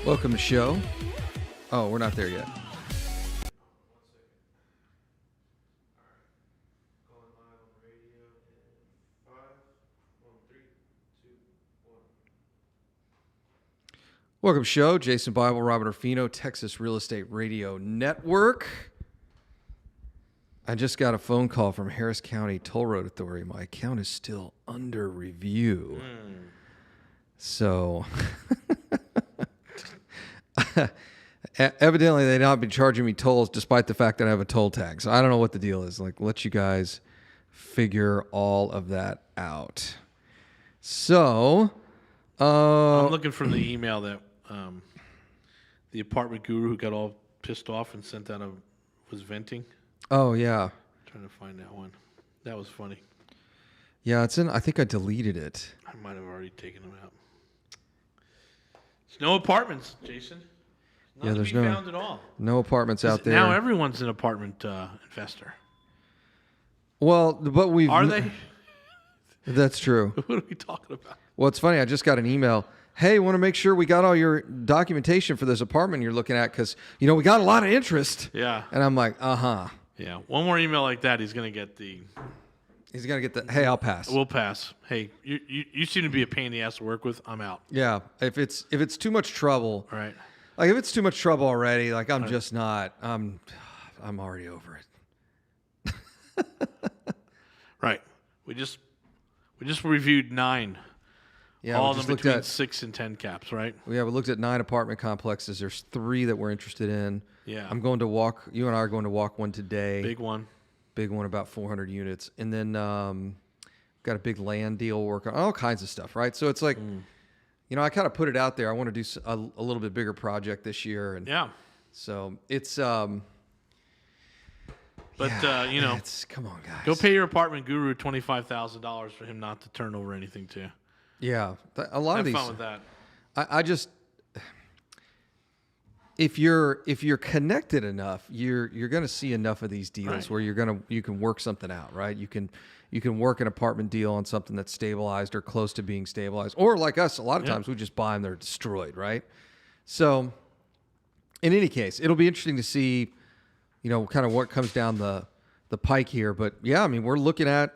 Welcome to the show. Oh, we're not there yet. Welcome to the show. Jason Bible, Robert Orfino, Texas Real Estate Radio Network. I just got a phone call from Harris County Toll Road Authority. My account is still under review. So, evidently they've not been charging me tolls despite the fact that I have a toll tag. So I don't know what the deal is. Like, let you guys figure all of that out. So, I'm looking for the email that the apartment guru who got all pissed off and sent out was venting. Oh, yeah. Trying to find that one. That was funny. Yeah, it's in. I think I deleted it. I might have already taken them out. There's no apartments, Jason. None to be found at all. No apartments out there. Now everyone's an apartment investor. Well, but we've... Are they? That's true. What are we talking about? Well, it's funny. I just got an email. Hey, want to make sure we got all your documentation for this apartment you're looking at because, we got a lot of interest. Yeah. And I'm like, uh-huh. Yeah. One more email like that, he's going to get the... He's going to get the, hey, I'll pass. We'll pass. Hey, you seem to be a pain in the ass to work with. I'm out. Yeah. If it's too much trouble. All right. Like, if it's too much trouble already, like, I'm just not, I'm already over it. Right. We just reviewed 9. Yeah, all of them between 6 and 10 caps, right? Yeah, we looked at 9 apartment complexes. There's 3 that we're interested in. Yeah. I'm going to walk, you and I are going to walk one today. Big one, about 400 units. And then got a big land deal working on all kinds of stuff, right? So it's like, I kind of put it out there. I want to do a little bit bigger project this year. And yeah. So it's, but, it's, come on, guys. Go pay your apartment guru $25,000 for him not to turn over anything to you. Yeah. A lot of these. Have fun with that. I just, if you're connected enough, you're going to see enough of these deals where you can work something out, right? You can work an apartment deal on something that's stabilized or close to being stabilized, or like us, a lot of times we just buy them, they're destroyed, right? So, in any case, it'll be interesting to see, kind of what comes down the pike here. But yeah, I mean, we're looking at,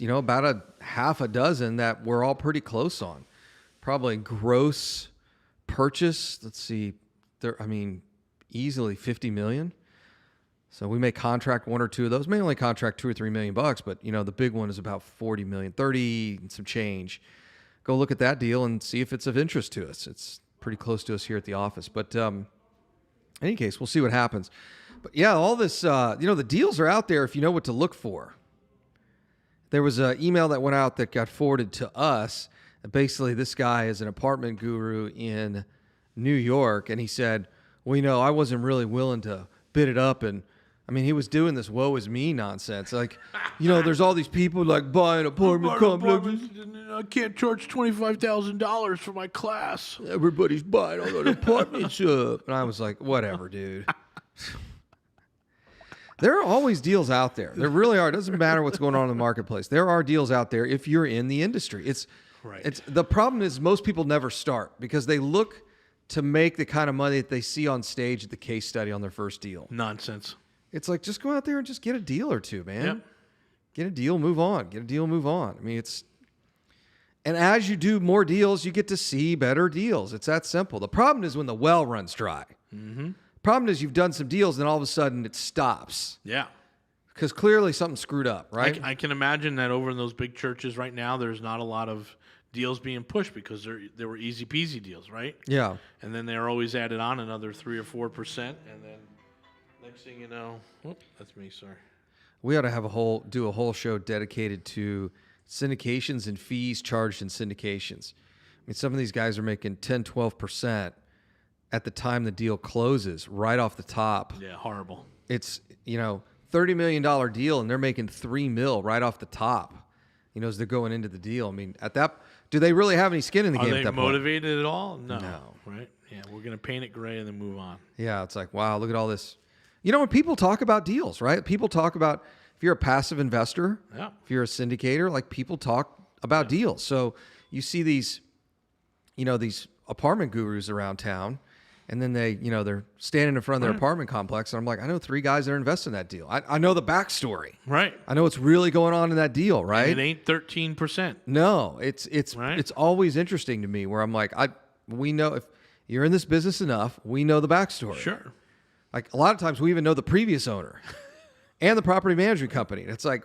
about a half a dozen that we're all pretty close on. Probably gross purchase. Let's see. Easily 50 million. So we may contract 1 or 2 of those. May only contract $2 or $3 million, but the big one is about 40 million, 30 and some change. Go look at that deal and see if it's of interest to us. It's pretty close to us here at the office. But in any case, we'll see what happens. But yeah, all this, the deals are out there if you know what to look for. There was an email that went out that got forwarded to us. Basically, this guy is an apartment guru in New York, and he said, well, I wasn't really willing to bid it up. And, he was doing this woe is me nonsense. Like, there's all these people, like, buying apartment complexes. I can't charge $25,000 for my class. Everybody's buying all those apartments up. And I was like, whatever, dude. There are always deals out there. There really are. It doesn't matter what's going on in the marketplace. There are deals out there if you're in the industry. It's the problem is most people never start because they look to make the kind of money that they see on stage at the case study on their first deal. Nonsense. It's like, just go out there and just get a deal or two, man. Yep. Get a deal, move on. Get a deal, move on. And as you do more deals, you get to see better deals. It's that simple. The problem is when the well runs dry. Mm-hmm. Problem is you've done some deals, and all of a sudden it stops. Yeah. Because clearly something screwed up, right? I can imagine that over in those big churches right now, there's not a lot of deals being pushed because there were easy peasy deals, right? Yeah. And then they're always added on another 3 or 4%, and then next thing you know, that's me, sorry. We ought to do a whole show dedicated to syndications and fees charged in syndications. Some of these guys are making 10, 12% at the time the deal closes, right off the top. Yeah, horrible. It's, $30 million deal, and they're making $3 million right off the top, as they're going into the deal. At that, do they really have any skin in the game at that point? Are they motivated at all? No. Right? Yeah, we're going to paint it gray and then move on. Yeah, it's like, wow, look at all this. When people talk about deals, right? People talk about, if you're a passive investor, if you're a syndicator, like people talk about deals. So you see these apartment gurus around town, and then they're standing in front of their apartment complex, and I'm like, I know 3 guys that are invested in that deal. I know the backstory. Right. I know what's really going on in that deal, right? And it ain't 13%. No, it's Right. it's always interesting to me where I'm like, we know if you're in this business enough, we know the backstory. Sure. Like a lot of times we even know the previous owner and the property management company. And it's like,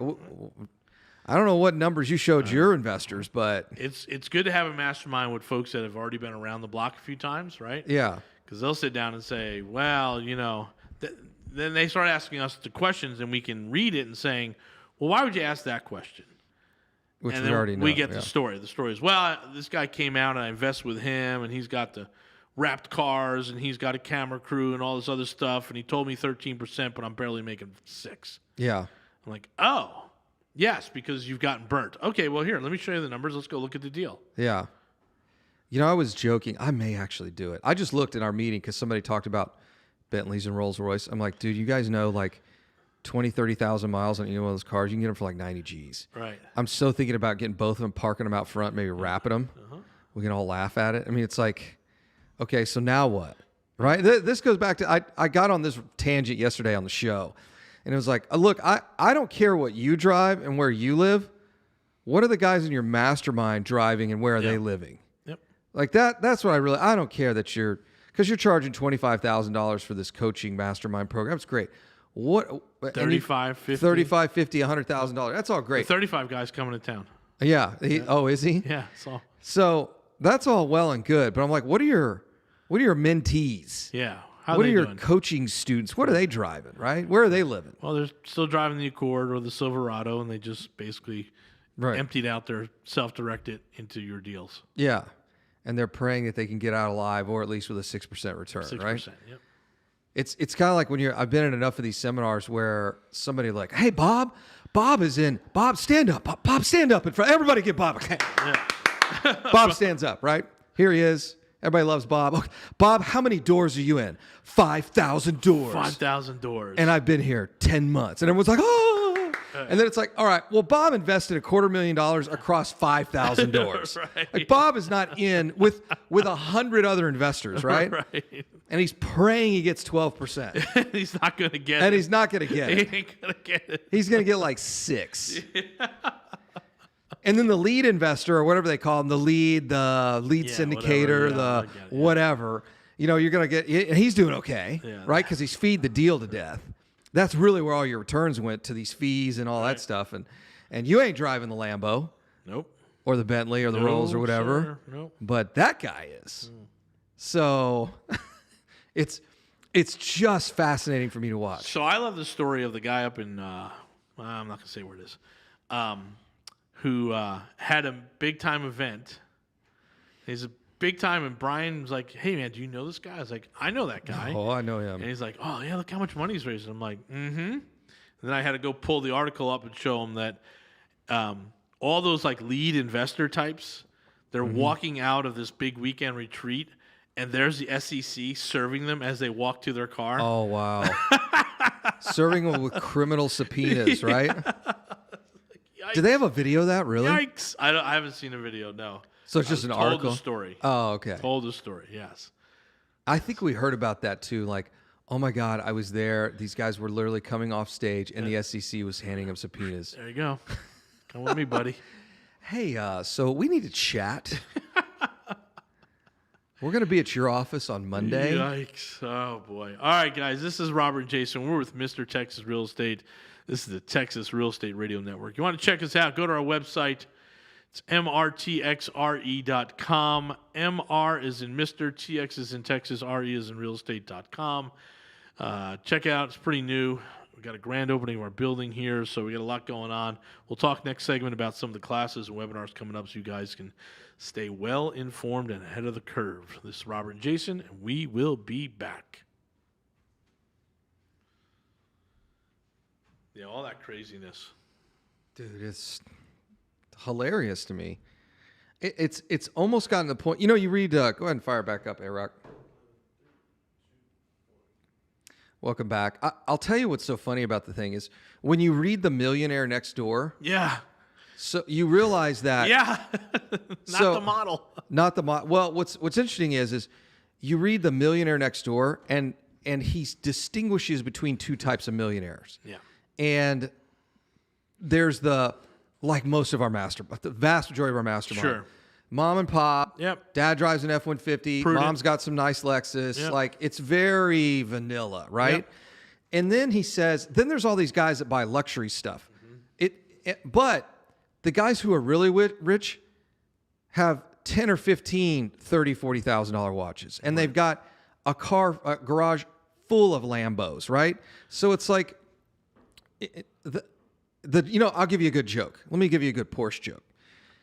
I don't know what numbers you showed your investors, but It's good to have a mastermind with folks that have already been around the block a few times, right? yeah, Because they'll sit down and say, well, then they start asking us the questions, and we can read it and saying, well, why would you ask that question? which And we then already know. we get yeah. the story. The story is, well, this guy came out and I invest with him, and he's got the wrapped cars, and he's got a camera crew and all this other stuff, and he told me 13%, but I'm barely making 6. Yeah. I'm like, oh, yes, because you've gotten burnt. Okay, well, here, let me show you the numbers. Let's go look at the deal. Yeah. I was joking. I may actually do it. I just looked in our meeting because somebody talked about Bentleys and Rolls Royce. I'm like, dude, you guys know like 20, 30,000 miles on either one of those cars. You can get them for like 90 G's. Right. I'm so thinking about getting both of them, parking them out front, maybe wrapping them. We can all laugh at it. I mean, it's like, okay, so now what? Right? This goes back to, I got on this tangent yesterday on the show. And it was like, look, I don't care what you drive and where you live. What are the guys in your mastermind driving and where are they living? Yep. Like that's what I don't care that because you're charging $25,000 for this coaching mastermind program. It's great. What? 35, 50. 35, 50, $100,000. That's all great. 35 guys coming to town. Yeah. Oh, is he? Yeah. So that's all well and good. But I'm like, what are your mentees? yeah. How What they are your doing? coaching students? What are they driving, right? Where are they living? Well, they're still driving the Accord or the Silverado, and they just basically emptied out their self-directed into your deals. Yeah. And they're praying that they can get out alive or at least with a 6% return, 6%. right? Yep. It's kind of like when I've been in enough of these seminars where somebody like, hey, Bob is in. Bob, stand up. Bob, stand up in front. Everybody get Bob. Okay. Yeah. Bob stands up, right? Here he is. Everybody loves Bob. Okay. Bob, how many doors are you in? 5,000 doors. 5,000 doors. And I've been here 10 months. And everyone's like, oh. And then it's like, all right, well, Bob invested $250,000 across 5,000 doors. Right. Like Bob is not in with 100 other investors, right? Right. And he's praying he gets 12%. He's not going to get And it. he's not going to get it. He ain't going to get it. He's going to get like 6. And then the lead investor or whatever they call him, the lead syndicator, whatever, whatever, you're going to get, and he's doing okay, right? Because he's feed the deal to death. That's really where all your returns went, to these fees and all that stuff. And you ain't driving the Lambo. Nope. Or the Bentley or the Rolls or whatever. Sir. Nope. But that guy is. So it's just fascinating for me to watch. So I love the story of the guy up in, I'm not going to say where it is, who had a big-time event. He's a big-time, and Brian was like, hey, man, do you know this guy? I was like, I know that guy. Oh, I know him. And he's like, oh, yeah, look how much money he's raising. I'm like, mm-hmm. And then I had to go pull the article up and show him that all those like lead investor types, they're walking out of this big weekend retreat, and there's the SEC serving them as they walk to their car. Oh, wow. Serving them with criminal subpoenas, right? Yikes. Do they have a video of that, really? Yikes. I haven't seen a video, no. So it's just an told article? the story. Oh, okay. Told the story, yes. I think we heard about that too. Like, oh my God, I was there. These guys were literally coming off stage, and the SEC was handing them subpoenas. There you go. Come with me, buddy. Hey, so we need to chat. We're going to be at your office on Monday. Yikes. Oh, boy. All right, guys. This is Robert and Jason. We're with Mr. Texas Real Estate. This is the Texas Real Estate Radio Network. You want to check us out, go to our website. It's mrtxre.com. MR is in Mr. TX is in Texas. RE is in realestate.com. Check it out. It's pretty new. We've got a grand opening of our building here, so we got a lot going on. We'll talk next segment about some of the classes and webinars coming up so you guys can stay well informed and ahead of the curve. This is Robert and Jason, and we will be back. Yeah, all that craziness. Dude, it's hilarious to me. It's almost gotten to the point. You read, go ahead and fire back up, A-Rock. Welcome back. I'll tell you what's so funny about the thing is when you read The Millionaire Next Door. Yeah. So you realize that. Yeah. So- the model. Not the well. What's interesting is you read The Millionaire Next Door, and he distinguishes between two types of millionaires. Yeah. And there's like most of our the vast majority of our mastermind. Sure. Mom and pop. Yep. Dad drives an F-150. Prudent. Mom's got some nice Lexus. Yep. Like it's very vanilla, right? Yep. And then he says, then there's all these guys that buy luxury stuff. But the guys who are really rich have 10 or 15, 30, $40,000 watches. And they've got a garage full of Lambos, right? So it's like, I'll give you a good joke. Let me give you a good Porsche joke.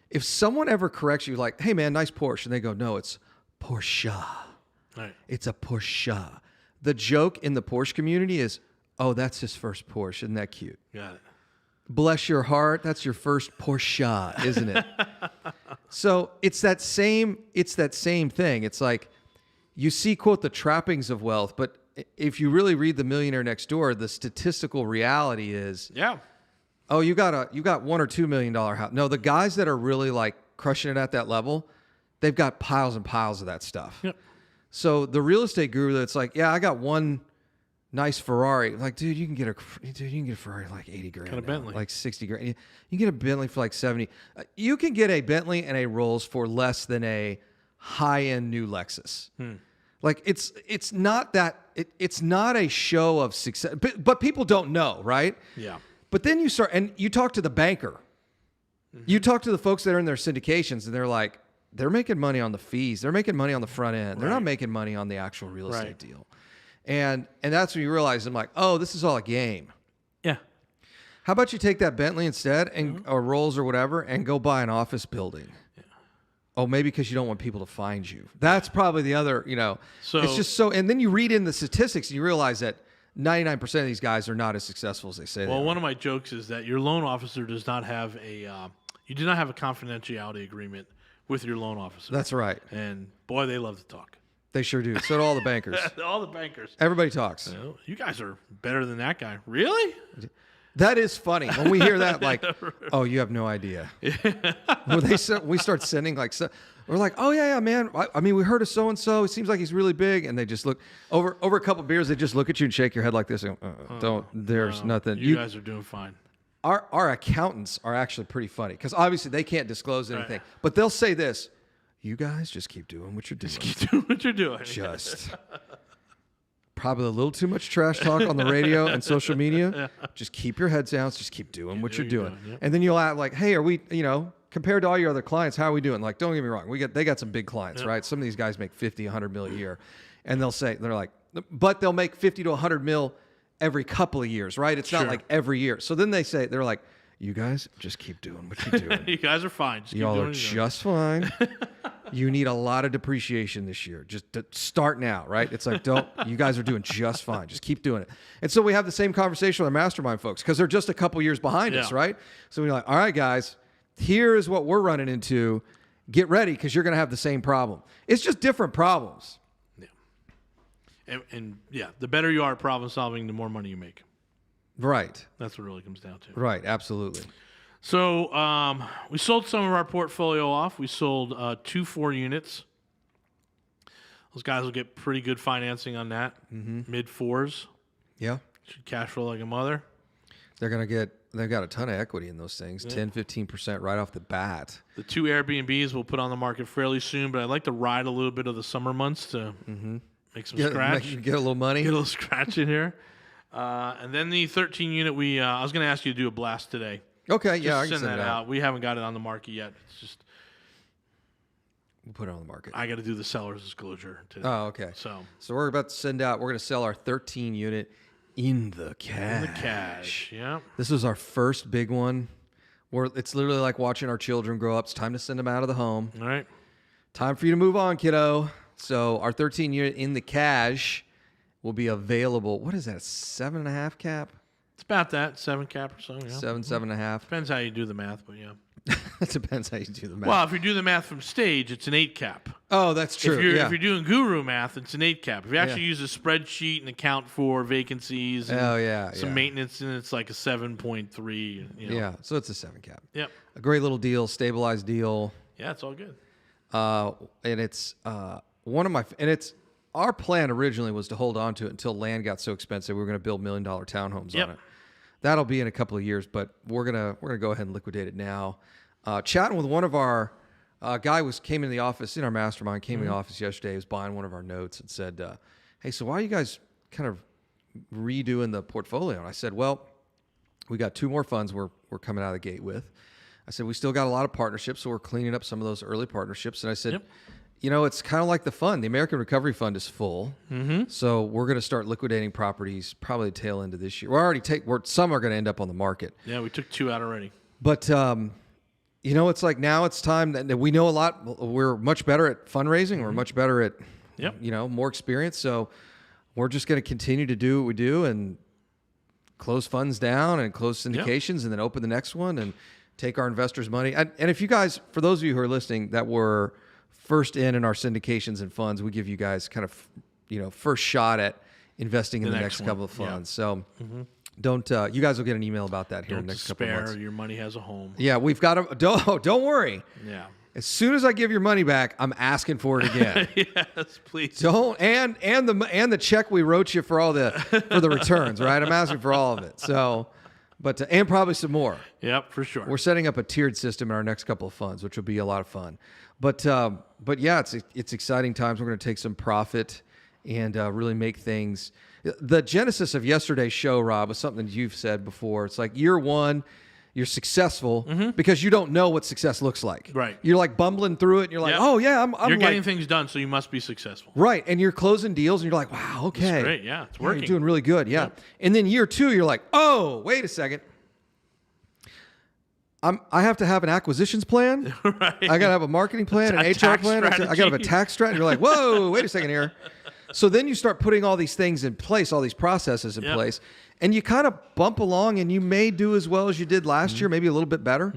If someone ever corrects you like, hey man, nice Porsche. And they go, no, it's Porsche. Right. It's a Porsche. The joke in the Porsche community is, oh, that's his first Porsche. Isn't that cute? Got it. Bless your heart. That's your first Porsche, isn't it? So it's that same thing. It's like you see, quote, the trappings of wealth, but if you really read The Millionaire Next Door, the statistical reality is, Yeah. oh, you got $1 or $2 million house. No, the guys that are really like crushing it at that level, they've got piles and piles of that stuff. Yep. So the real estate guru that's like, yeah, I got one nice Ferrari. Like, dude, you can get a Ferrari for like 80 grand. Got a Bentley. Like 60 grand. You can get a Bentley for like 70. You can get a Bentley and a Rolls for less than a high-end new Lexus. Like it's not that it's not a show of success, but people don't know, right? Yeah. But then you start and you talk to the banker. You talk to the folks that are in their syndications, and they're like, they're making money on the fees. They're making money on the front end. They're not making money on the actual real estate deal. And that's when you realize, I'm like, oh, this is all a game. Yeah. How about you take that Bentley instead and or Rolls or whatever and go buy an office building? Yeah. Oh, maybe because you don't want people to find you. That's probably the other, So it's just so, and then you read in the statistics and you realize that 99% of these guys are not as successful as they say they are. Well, one of my jokes is that your loan officer does not have you do not have a confidentiality agreement with your loan officer. That's right. And boy, they love to talk. They sure do. So do all the bankers. All the bankers. Everybody talks. You guys are better than that guy. Really? That is funny. When we hear that, like, oh, you have no idea. When we start sending, like, we're like, oh, yeah, man. I mean, we heard of so-and-so. It seems like he's really big. And they just look, over a couple of beers, they just look at you and shake your head like this. And go, there's nothing. You guys are doing fine. Our accountants are actually pretty funny because obviously they can't disclose anything. But they'll say this, you guys just keep doing what you're doing. Just keep doing what you're doing. Just probably a little too much trash talk on the radio and social media. Just keep your heads down. Just keep doing what you're doing. Yep. And then you'll add like, hey, are we, compared to all your other clients, how are we doing? Like, don't get me wrong. They got some big clients, right? Some of these guys make 50, 100 mil a year. And they're like, but they'll make 50 to 100 mil every couple of years, right? It's not like every year. So then they're like, you guys just keep doing what you're doing. You guys are fine. Just keep Y'all doing are what you're just fine. You need a lot of depreciation this year. Just to start now, right? It's like, you guys are doing just fine. Just keep doing it. And so we have the same conversation with our mastermind folks because they're just a couple years behind us, right? So we're like, all right, guys, here is what we're running into. Get ready because you're going to have the same problem. It's just different problems. Yeah. And the better you are at problem solving, the more money you make. Right. That's what it really comes down to. Right. Absolutely. So we sold some of our portfolio off. We sold 2 4 units. Those guys will get pretty good financing on that. Mid 4s. Yeah. Should cash flow like a mother. They've got a ton of equity in those things, 10, 15% right off the bat. The 2 Airbnbs we'll put on the market fairly soon, but I'd like to ride a little bit of the summer months to make some scratch. Get a little money. Get a little scratch in here. And then the 13 unit, I was going to ask you to do a blast today. Okay, Just I can send that out. We haven't got it on the market yet. It's just we'll put it on the market. I got to do the seller's disclosure today. Oh, okay. So we're about to send out. We're going to sell our 13 unit in the cash. in the cash, yeah. This was our first big one. It's literally like watching our children grow up. It's time to send them out of the home. All right. Time for you to move on, kiddo. So our 13 unit in the cash will be available. What is that? 7.5 cap? It's about that 7 cap or so. Yeah. 7.5. Depends how you do the math, but yeah. It depends how you do the math. Well, if you do the math from stage, it's an 8 cap. Oh, that's true. If you're doing guru math, it's an 8 cap. If you actually use a spreadsheet and account for vacancies and some maintenance, and it's like a 7.3. Yeah, so it's a 7 cap. Yep. A great little deal, stabilized deal. Yeah, it's all good. And it's it's our plan originally was to hold on to it until land got so expensive we were going to build $1 million townhomes on it. That'll be in a couple of years, but we're gonna go ahead and liquidate it now. Chatting with one of our came in the office in our mastermind, came in the office yesterday. He was buying one of our notes and said, "Hey, so why are you guys kind of redoing the portfolio?" And I said, "Well, we got 2 more funds we're coming out of the gate with." I said, "We still got a lot of partnerships, so we're cleaning up some of those early partnerships." And I said, it's kind of like the fund. The American Recovery Fund is full, so we're going to start liquidating properties probably the tail end of this year. Some are going to end up on the market. Yeah, we took 2 out already. But it's like now it's time that we know a lot. We're much better at fundraising. We're much better at, more experience. So we're just going to continue to do what we do and close funds down and close syndications and then open the next one and take our investors' money. And if you guys, for those of you who are listening that were first in our syndications and funds, we give you guys kind of, first shot at investing in the next couple of funds. So don't, you guys will get an email about that here in the next couple of months. Your money has a home. Yeah, we've got don't worry. Yeah. As soon as I give your money back, I'm asking for it again. Yes, please. Don't and the check we wrote you for for the returns, right? I'm asking for all of it. So, but and probably some more. Yep, for sure. We're setting up a tiered system in our next couple of funds, which will be a lot of fun. But yeah, it's exciting times. We're going to take some profit and really make things. The genesis of yesterday's show, Rob, was something you've said before. It's like year 1. You're successful because you don't know what success looks like. Right. You're like bumbling through it, and you're like, oh, yeah, you're getting things done, so you must be successful. Right, and you're closing deals, and you're like, wow, okay. That's great, yeah, it's working. You're doing really good, yeah. Yep. And then year 2, you're like, oh, wait a second. I have to have an acquisitions plan. Right. I got to have a marketing plan, an HR plan. I got to have a tax strategy. You're like, whoa, wait a second here. So then you start putting all these things in place, all these processes in place, and you kind of bump along, and you may do as well as you did last year, maybe a little bit better,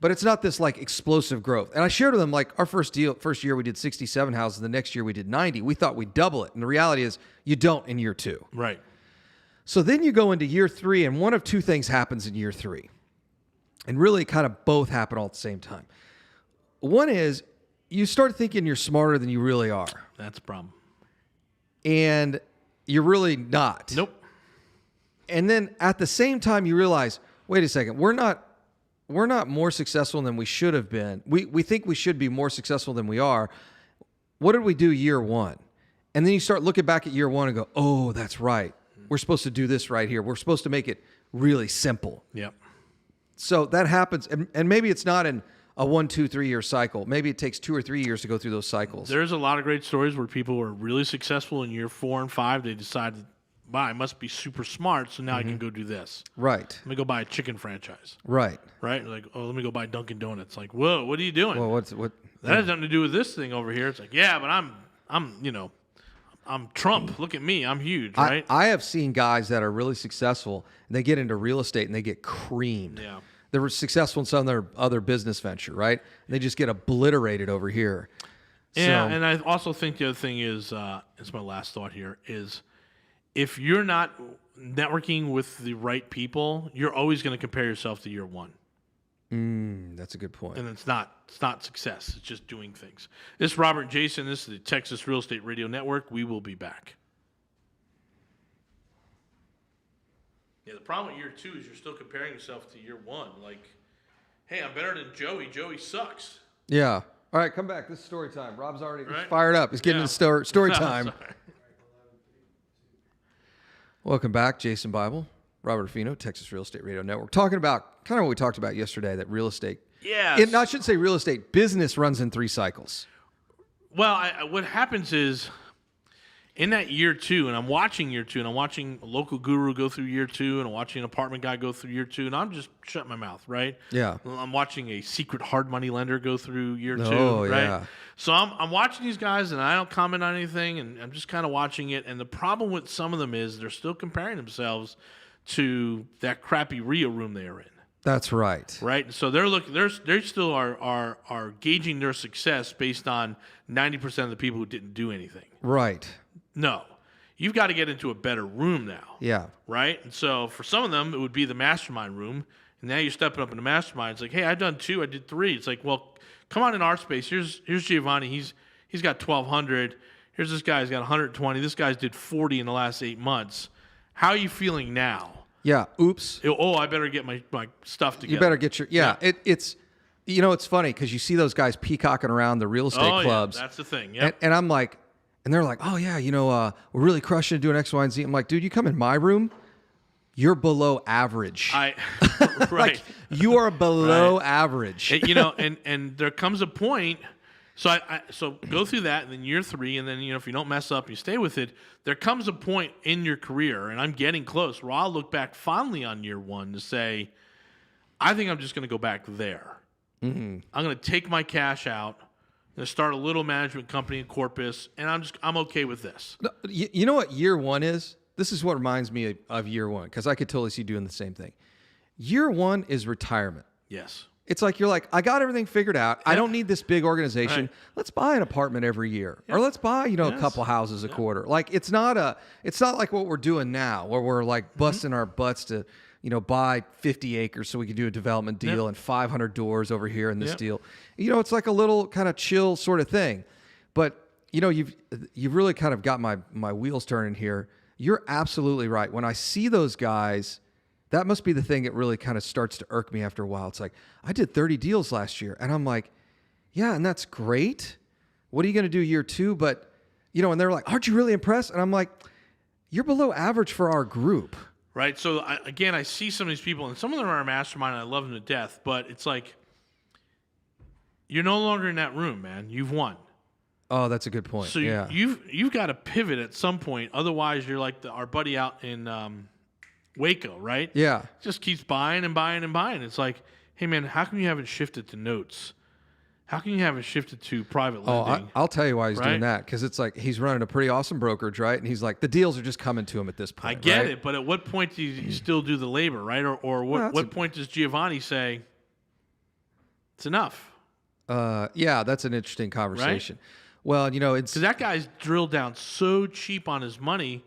but it's not this like explosive growth. And I shared with them, like, our first year we did 67 houses, the next year we did 90. We thought we'd double it, and the reality is you don't in year 2. Right. So then you go into year 3, and one of 2 things happens in year 3, and really kind of both happen all at the same time. One is you start thinking you're smarter than you really are. That's a problem. And you're really not. Nope. And then at the same time, you realize, wait a second, we're not more successful than we should have been. We think we should be more successful than we are. What did we do year 1? And then you start looking back at year 1 and go, oh, that's right. We're supposed to do this right here. We're supposed to make it really simple. Yep. So that happens. And maybe it's not in a 1, 2, 3 year cycle. Maybe it takes 2 or 3 years to go through those cycles. There's a lot of great stories where people were really successful in year 4 and 5. They decided, wow, I must be super smart, so now I can go do this. Right. Let me go buy a chicken franchise. Right. Right? Like, oh, let me go buy Dunkin' Donuts. Like, whoa, what are you doing? Well, what? That has nothing to do with this thing over here. It's like, yeah, but I'm Trump. Look at me. I'm huge, right? I have seen guys that are really successful, and they get into real estate, and they get creamed. Yeah. They were successful in some of their other business venture, right? And they just get obliterated over here. Yeah, and I also think the other thing is, it's my last thought here, is if you're not networking with the right people, you're always going to compare yourself to year 1. That's a good point. And it's not success. It's just doing things. This is Robert and Jason. This is the Texas Real Estate Radio Network. We will be back. Yeah, the problem with year 2 is you're still comparing yourself to year 1. Like, hey, I'm better than Joey. Joey sucks. Yeah. All right, come back. This is story time. Rob's already fired up. He's getting into story time. Welcome back, Jason Bible, Robert Orfino, Texas Real Estate Radio Network. Talking about kind of what we talked about yesterday, that real estate. Yeah. I should say real estate business runs in 3 cycles. Well, what happens is, in that year 2, and I'm watching year 2, and I'm watching a local guru go through year 2, and I'm watching an apartment guy go through year 2, and I'm just shutting my mouth, right? Yeah. I'm watching a secret hard money lender go through year 2, right? Yeah. So I'm watching these guys, and I don't comment on anything, and I'm just kind of watching it. And the problem with some of them is they're still comparing themselves to that crappy Rio room they are in. That's right. Right. So they're looking. They still are gauging their success based on 90% of the people who didn't do anything. Right. No, you've got to get into a better room now. Yeah. Right. And so for some of them, it would be the mastermind room. And now you're stepping up in the mastermind. It's like, hey, I've done 2. I did 3. It's like, well, come on in our space. Here's Giovanni. He's got 1,200. Here's this guy's got 120. This guy's did 40 in the last 8 months. How are you feeling now? Yeah. Oops. I better get my stuff together. You better get your It's it's funny because you see those guys peacocking around the real estate clubs. Yeah, that's the thing. Yeah. And I'm like, and they're like, oh yeah, we're really crushing it doing X, Y, and Z. I'm like, dude, you come in my room, you're below average. Right. Like, you are below average. And there comes a point. So so go through that, and then year 3, and then if you don't mess up, you stay with it. There comes a point in your career, and I'm getting close, where I'll look back fondly on year 1 to say, I think I'm just going to go back there. Mm-hmm. I'm going to take my cash out, I'm going to start a little management company in Corpus, and I'm okay with this. No, you know what year 1 is? This is what reminds me of year 1, because I could totally see doing the same thing. Year 1 is retirement. Yes. It's like you're like, I got everything figured out. I don't need this big organization. Right. Let's buy an apartment every year, or let's buy a couple houses a quarter. Like it's not like what we're doing now, where we're like busting our butts to buy 50 acres so we can do a development deal and 500 doors over here in this deal. It's like a little kind of chill sort of thing. But you've really kind of got my wheels turning here. You're absolutely right. When I see those guys, that must be the thing that really kind of starts to irk me after a while. It's like, I did 30 deals last year. And I'm like, yeah, and that's great. What are you going to do year 2? But, and they're like, aren't you really impressed? And I'm like, you're below average for our group. Right. So, I see some of these people, and some of them are a mastermind, and I love them to death. But it's like, you're no longer in that room, man. You've won. Oh, that's a good point. So you've got to pivot at some point. Otherwise, you're like our buddy out in Waco, right? Yeah. Just keeps buying and buying and buying. It's like, hey, man, how come you haven't shifted to notes? How come you haven't shifted to private lending? I'll tell you why he's doing that. Because it's like he's running a pretty awesome brokerage, right? And he's like, the deals are just coming to him at this point. I get it, but at what point do you still do the labor, right? Or what point does Giovanni say, it's enough? Yeah, that's an interesting conversation. Right? Well, it's... Because that guy's drilled down so cheap on his money.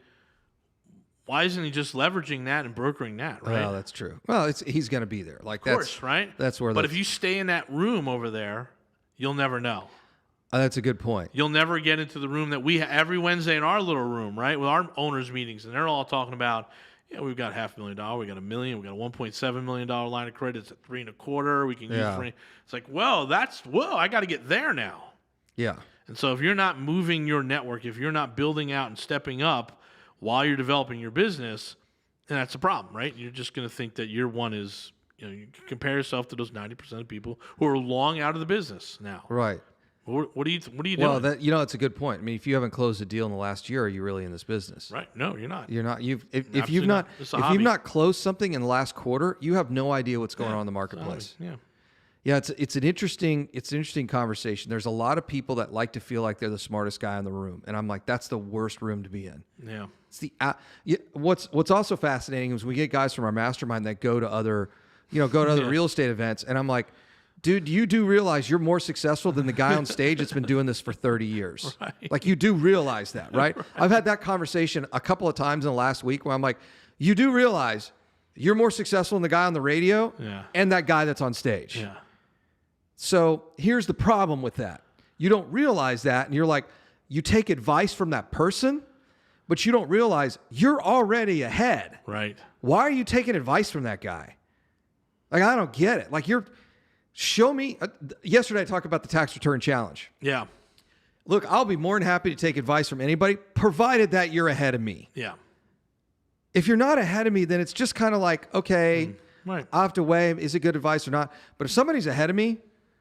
Why isn't he just leveraging that and brokering that, right? Well, that's true. Well, he's going to be there. Like, of course, right? That's where. But if you stay in that room over there, you'll never know. That's a good point. You'll never get into the room that we have every Wednesday in our little room, right? With our owners' meetings, and they're all talking about, we've got $500,000, we got $1 million, we got a $1.7 million line of credit, it's at 3.25. We can use for. It's like, I got to get there now. Yeah. And so if you're not moving your network, if you're not building out and stepping up while you're developing your business, then that's a problem, right? You're just going to think that year 1 is, you compare yourself to those 90% of people who are long out of the business now. Right. What are you doing? Well, it's a good point. I mean, if you haven't closed a deal in the last year, are you really in this business? Right. No, you're not. You're not. If you've not closed something in the last quarter, you have no idea what's going on in the marketplace. Yeah, it's an interesting conversation. There's a lot of people that like to feel like they're the smartest guy in the room, and I'm like, that's the worst room to be in. Yeah. It's what's also fascinating is we get guys from our mastermind that go to other real estate events, and I'm like, dude, you do realize you're more successful than the guy on stage that's been doing this for 30 years. Right. Like, you do realize that, right? I've had that conversation a couple of times in the last week where I'm like, you do realize you're more successful than the guy on the radio and that guy that's on stage. Yeah. So here's the problem with that. You don't realize that, and you're like, you take advice from that person, but you don't realize you're already ahead. Right. Why are you taking advice from that guy? Like, I don't get it. Like, show me. Yesterday I talked about the tax return challenge. Yeah. Look, I'll be more than happy to take advice from anybody, provided that you're ahead of me. Yeah. If you're not ahead of me, then it's just kind of like, okay, right. I'll have to weigh, is it good advice or not? But if somebody's ahead of me,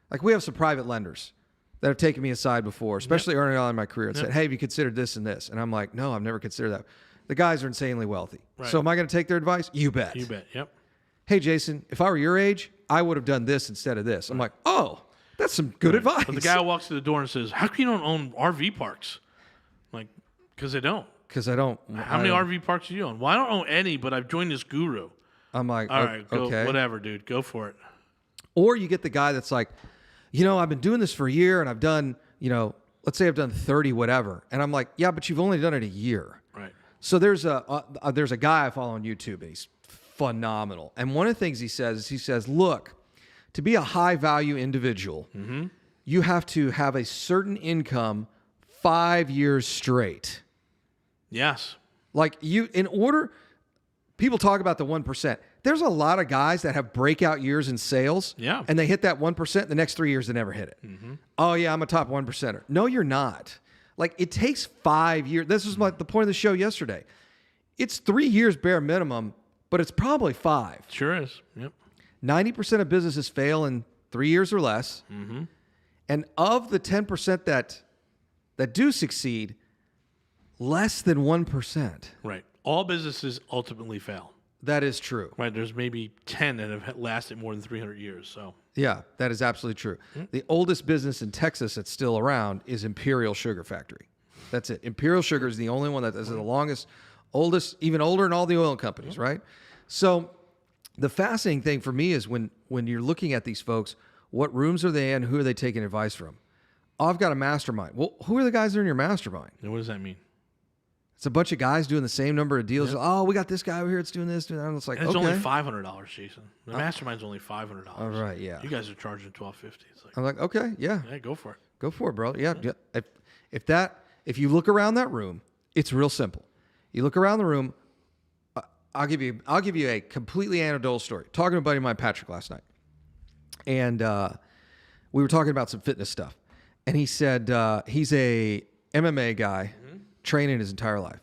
like, we have some private lenders that have taken me aside before, especially early on in my career, and said, hey, have you considered this and this? And I'm like, no, I've never considered that. The guys are insanely wealthy. Right. So am I going to take their advice? You bet. You bet, yep. Hey, Jason, if I were your age, I would have done this instead of this. I'm like, oh, that's some good advice. But the guy walks to the door and says, how come you don't own RV parks? I'm like, because I don't. Because I don't. How many RV parks do you own? Well, I don't own any, but I've joined this guru. I'm like, all right, go, okay. whatever, dude. Go for it. Or you get the guy that's like, I've been doing this for a year and I've done, let's say I've done 30 whatever. And I'm like, yeah, but you've only done it a year. Right. So there's a guy I follow on YouTube and he's phenomenal. And one of the things he says is, look, to be a high value individual, you have to have a certain income 5 years straight. Yes. Like people talk about the 1%. There's a lot of guys that have breakout years in sales. Yeah. And they hit that 1%. The next 3 years, they never hit it. Oh, yeah, I'm a top 1%er. No, you're not. Like, it takes 5 years. This is the point of the show yesterday. It's 3 years bare minimum, but it's probably 5. Sure is. Yep. 90% of businesses fail in 3 years or less. And of the 10% that do succeed, less than 1%. Right. All businesses ultimately fail. That is true. Right. There's maybe 10 that have lasted more than 300 years. So. Yeah, that is absolutely true. The oldest business in Texas that's still around is Imperial Sugar Factory. That's it. Imperial Sugar is the only one that is the longest, oldest, even older than all the oil companies, right? So the fascinating thing for me is when you're looking at these folks, what rooms are they in? Who are they taking advice from? Oh, I've got a mastermind. Well, who are the guys that are in your mastermind? And what does that mean? It's a bunch of guys doing the same number of deals. Yep. Oh, we got this guy over here that's doing this, doing that. And it's like, and it's okay. only $500, Jason. The mastermind's only $500. All right, yeah. You guys are charging $1,250. It's like, I'm like, okay, yeah. Yeah, go for it. Go for it, bro. Yeah. If you look around that room, it's real simple. You look around the room. I'll give you a completely anecdotal story. Talking to a buddy of mine, Patrick, last night, and we were talking about some fitness stuff, and he said he's a MMA guy, training his entire life.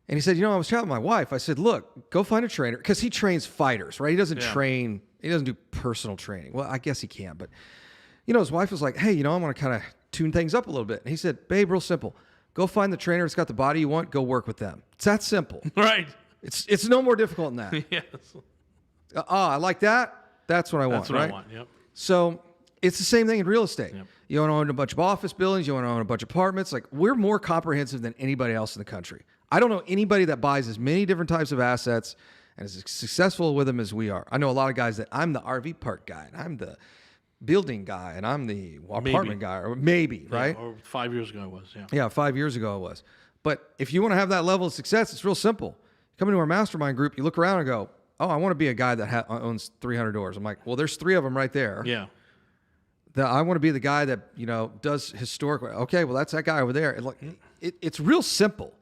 And he said, I was chatting with my wife. I said, look, go find a trainer, because he trains fighters, right? He doesn't train. He doesn't do personal training. Well, I guess he can, but his wife was like, hey, I want to kind of tune things up a little bit. And he said, babe, real simple. Go find the trainer that's got the body you want. Go work with them. It's that simple. Right. It's no more difficult than that. Yes. I like that. That's what I want. That's what right? I want. Yep. So it's the same thing in real estate. Yep. You want to own a bunch of office buildings. You want to own a bunch of apartments. Like, we're more comprehensive than anybody else in the country. I don't know anybody that buys as many different types of assets and is as successful with them as we are. I know a lot of guys that I'm the RV park guy, and I'm the building guy, and I'm the apartment guy, or maybe, right? Or 5 years ago it was, yeah. Yeah, 5 years ago it was. But if you want to have that level of success, it's real simple. You come into our mastermind group, you look around and go, oh, I want to be a guy that owns 300 doors. I'm like, well, there's 3 of them right there. Yeah. I want to be the guy that, does historical. Okay, well, that's that guy over there. And it's real simple.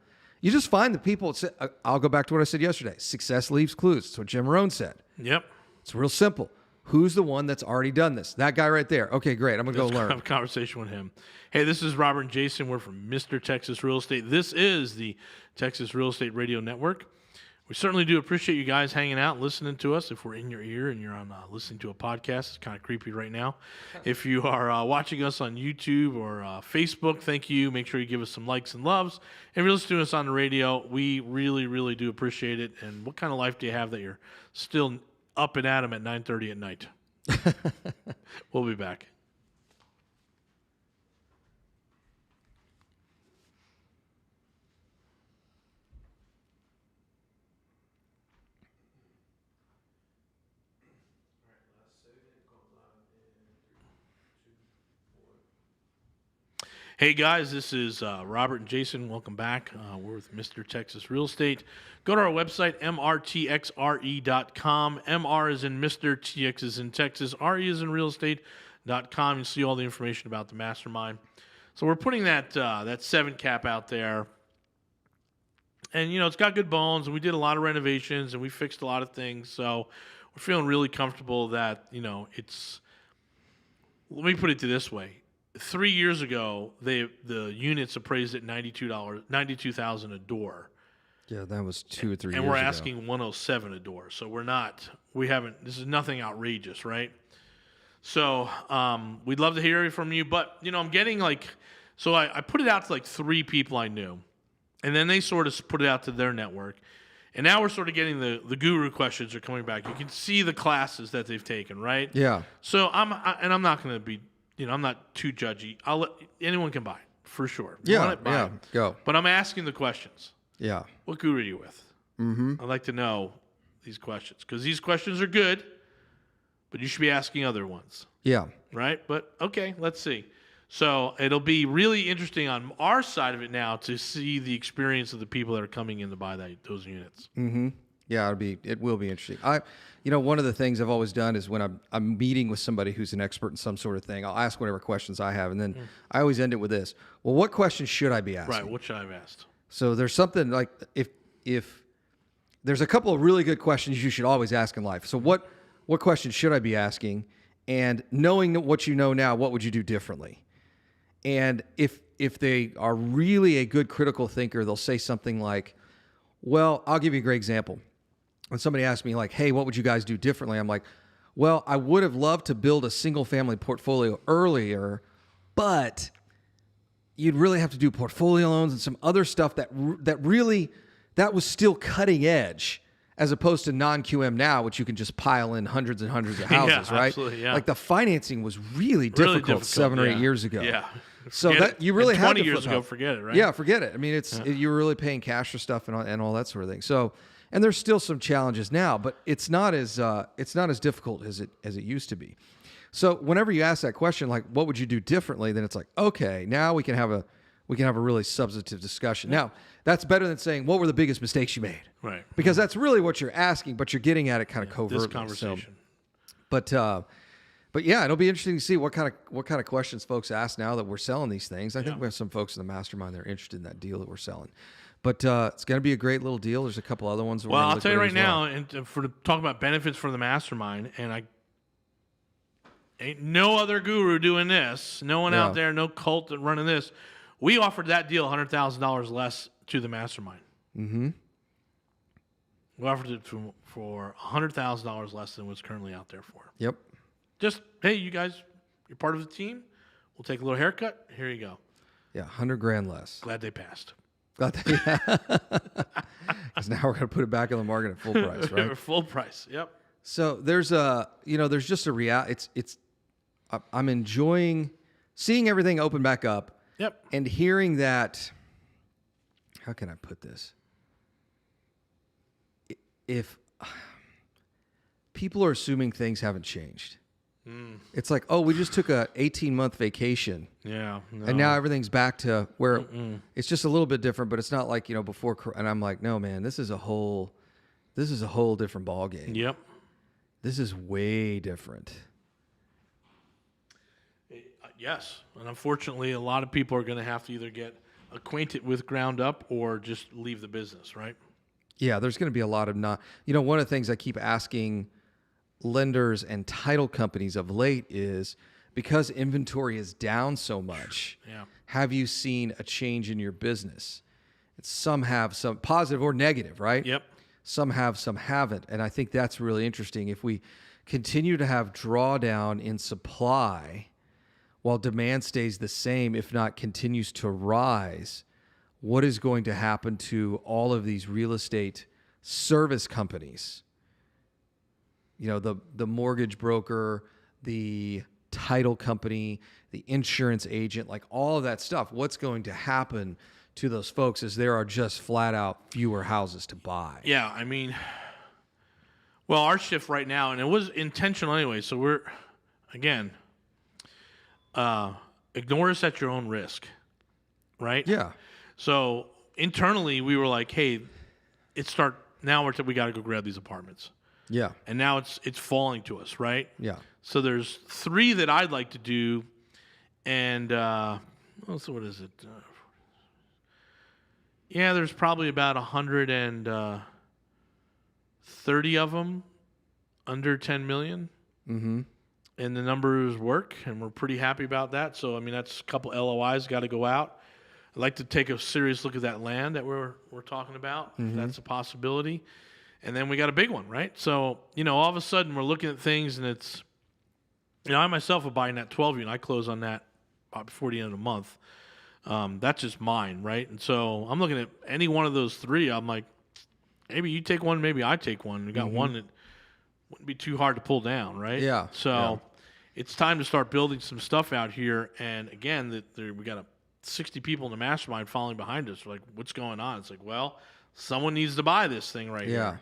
You just find the people. I'll go back to what I said yesterday. Success leaves clues. That's what Jim Rohn said. Yep. It's real simple. Who's the one that's already done this? That guy right there. Okay, great. I'm going to go learn. Have a conversation with him. Hey, this is Robert and Jason. We're from Mr. Texas Real Estate. This is the Texas Real Estate Radio Network. We certainly do appreciate you guys hanging out, listening to us. If we're in your ear and you're on listening to a podcast, it's kind of creepy right now. If you are watching us on YouTube or Facebook, thank you. Make sure you give us some likes and loves. And if you're listening to us on the radio, we really, really do appreciate it. And what kind of life do you have that you're still up and at 'em at 9:30 at night? We'll be back. Hey guys, this is Robert and Jason. Welcome back. We're with Mr. Texas Real Estate. Go to our website, mrtxre.com. MR is in Mr. TX is in Texas. RE is in realestate.com. You see all the information about the mastermind. So we're putting that 7 cap out there. And, it's got good bones, and we did a lot of renovations, and we fixed a lot of things. So we're feeling really comfortable that, it's... Let me put it this way. 3 years ago, the units appraised at $92,000 a door. Yeah, that was 2 or 3 years ago. And we're asking $107 a door. So this is nothing outrageous, right? So we'd love to hear from you. But, I'm getting I put it out to 3 people I knew. And then they sort of put it out to their network. And now we're sort of getting the guru questions are coming back. You can see the classes that they've taken, right? Yeah. So I'm not going to be... I'm not too judgy. Anyone can buy, for sure. Yeah, go. But I'm asking the questions. Yeah. What guru are you with? Mm-hmm. I'd like to know these questions, because these questions are good, but you should be asking other ones, Yeah. right? But okay, let's see. So it'll be really interesting on our side of it now to see the experience of the people that are coming in to buy those units. Mm-hmm. Yeah, it will be interesting. One of the things I've always done is when I'm meeting with somebody who's an expert in some sort of thing, I'll ask whatever questions I have, and then I always end it with this: well, what questions should I be asking? Right. What should I have asked? So there's something like if there's a couple of really good questions you should always ask in life. So what questions should I be asking? And knowing what you know now, what would you do differently? And if they are really a good critical thinker, they'll say something like, well, I'll give you a great example. When somebody asks me like, hey, what would you guys do differently? I'm like, well, I would have loved to build a single family portfolio earlier, but you'd really have to do portfolio loans and some other stuff that was still cutting edge, as opposed to non-QM now, which you can just pile in hundreds and hundreds of houses, Yeah, right? absolutely, yeah. Like the financing was really difficult 7 or 8 years ago. Yeah. So that you really had 20 to years ago, forget it, right? Yeah, forget it. I mean, you were really paying cash for stuff and all that sort of thing. So, and there's still some challenges now, but it's not as difficult as it used to be. So, whenever you ask that question, like, what would you do differently? Then it's like, okay, now we can have a really substantive discussion. Now, that's better than saying, what were the biggest mistakes you made? Right. Because that's really what you're asking, but you're getting at it kind of covertly. This conversation. But yeah, it'll be interesting to see what kind of questions folks ask now that we're selling these things. I think we have some folks in the mastermind that are interested in that deal that we're selling. But it's going to be a great little deal. There's a couple other ones. Well, I'll tell you right now, and for talk about benefits from the mastermind, and I ain't no other guru doing this. No one out there, no cult that running this. We offered that deal $100,000 less to the mastermind. Mm-hmm. We offered it for $100,000 less than what's currently out there for. Yep. Just, hey, you guys, you're part of the team. We'll take a little haircut. Here you go. Yeah, $100,000 less. Glad they passed. Because now we're going to put it back on the market at full price, right? Full price. Yep. So there's just a reality. I'm enjoying seeing everything open back up. Yep. And hearing that. How can I put this? If people are assuming things haven't changed. It's like, oh, we just took a 18-month vacation. Yeah. No. And now everything's back to where it's just a little bit different, but it's not like, before. And I'm like, no, man, this is a whole different ball game. Yep. This is way different. Yes. And unfortunately, a lot of people are going to have to either get acquainted with ground up or just leave the business, right? Yeah, there's going to be a lot of one of the things I keep asking lenders and title companies of late is, because inventory is down so much, have you seen a change in your business? Some have, some positive or negative, right? Yep. Some have, some haven't. And I think that's really interesting. If we continue to have drawdown in supply while demand stays the same, if not continues to rise, what is going to happen to all of these real estate service companies? The mortgage broker, the title company, the insurance agent, like all of that stuff. What's going to happen to those folks as there are just flat out fewer houses to buy? Yeah, I mean, well, our shift right now, and it was intentional anyway, so we're, again, ignore us at your own risk, right? Yeah. So internally, we were like, hey, now we got to go grab these apartments. Yeah. And now it's falling to us, right? Yeah. So there's 3 that I'd like to do, and so what is it? There's probably about 130 of them under 10 million. Mm-hmm. And the numbers work, and we're pretty happy about that. So I mean, that's a couple LOIs got to go out. I'd like to take a serious look at that land that we're talking about. If that's a possibility. And then we got a big one, right? So, all of a sudden we're looking at things, and it's, I myself am buying that 12 unit. I close on that before the end of the month. That's just mine, right? And so I'm looking at any one of those 3. I'm like, maybe you take one, maybe I take one. We got one that wouldn't be too hard to pull down, right? Yeah. So it's time to start building some stuff out here. And again, we got 60 people in the mastermind following behind us. We're like, what's going on? It's like, well, someone needs to buy this thing right here.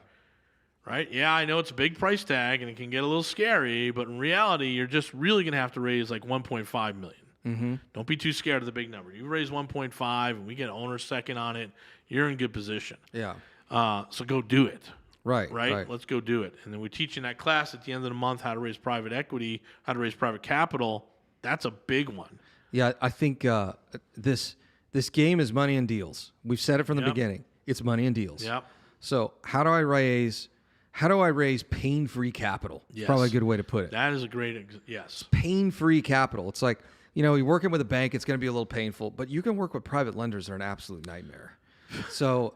right? Yeah, I know it's a big price tag and it can get a little scary, but in reality, you're just really going to have to raise like 1.5 million. Mm-hmm. Don't be too scared of the big number. You raise 1.5 and we get owner's second on it, you're in good position. Yeah. So go do it. Right. Right? Let's go do it. And then we teach in that class at the end of the month how to raise private equity, how to raise private capital. That's a big one. Yeah, I think this game is money and deals. We've said it from the beginning. It's money and deals. Yep. So how do I raise pain-free capital? Yes. Probably a good way to put it. That is a great yes. Pain-free capital. It's like, you're working with a bank, it's going to be a little painful, but you can work with private lenders. They're an absolute nightmare. So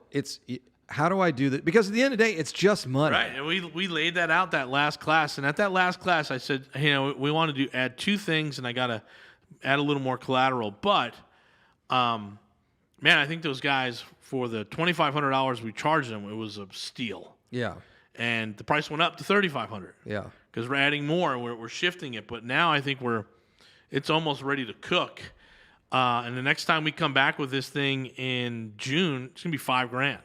how do I do that? Because at the end of the day, it's just money. Right, and we laid that out that last class. And at that last class, I said, we want to add two things, and I got to add a little more collateral. But, man, I think those guys, for the $2,500 we charged them, it was a steal. Yeah. And the price went up to $3,500. Yeah. Because we're adding more, we're shifting it. But now I think it's almost ready to cook. And the next time we come back with this thing in June, it's gonna be $5,000.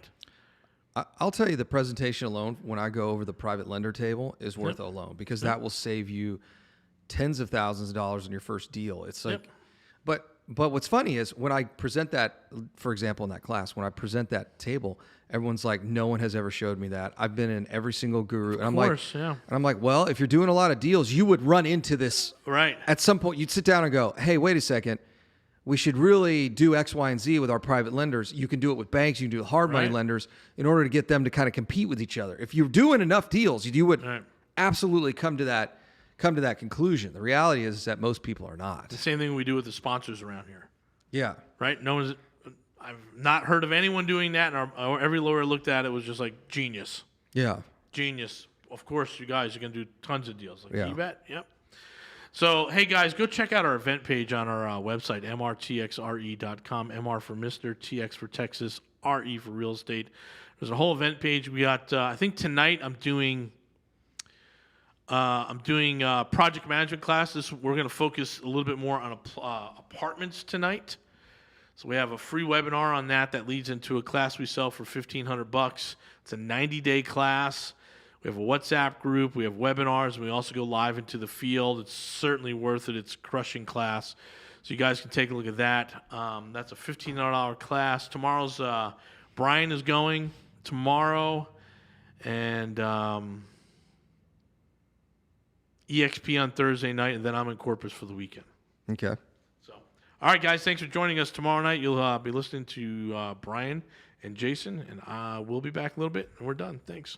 I'll tell you, the presentation alone, when I go over the private lender table, is worth it alone, because that will save you tens of thousands of dollars in your first deal. It's like, but what's funny is when I present that, for example, in that class, when I present that table, everyone's like, no one has ever showed me that. I've been in every single guru. And I'm like, well, if you're doing a lot of deals, you would run into this. Right. At some point, you'd sit down and go, hey, wait a second. We should really do X, Y, and Z with our private lenders. You can do it with banks. You can do it with hard money lenders in order to get them to kind of compete with each other. If you're doing enough deals, you would absolutely come to that conclusion. The reality is that most people are not. The same thing we do with the sponsors around here. Yeah. Right? I've not heard of anyone doing that, and every lawyer looked at it was just like genius. Yeah. Genius. Of course, you guys are going to do tons of deals. Like, yeah. You bet. Yep. So, hey, guys, go check out our event page on our website, mrtxre.com. MR for Mr., TX for Texas, RE for real estate. There's a whole event page. We got, I think tonight I'm doing project management classes. We're going to focus a little bit more on apartments tonight. So we have a free webinar on that leads into a class we sell for $1,500. It's a 90-day class. We have a WhatsApp group. We have webinars. And we also go live into the field. It's certainly worth it. It's a crushing class. So you guys can take a look at that. That's a $1,500 class. Tomorrow's Brian is going tomorrow. And EXP on Thursday night. And then I'm in Corpus for the weekend. Okay. So, all right, guys. Thanks for joining us tomorrow night. You'll be listening to Brian and Jason. And we'll be back a little bit. And we're done. Thanks.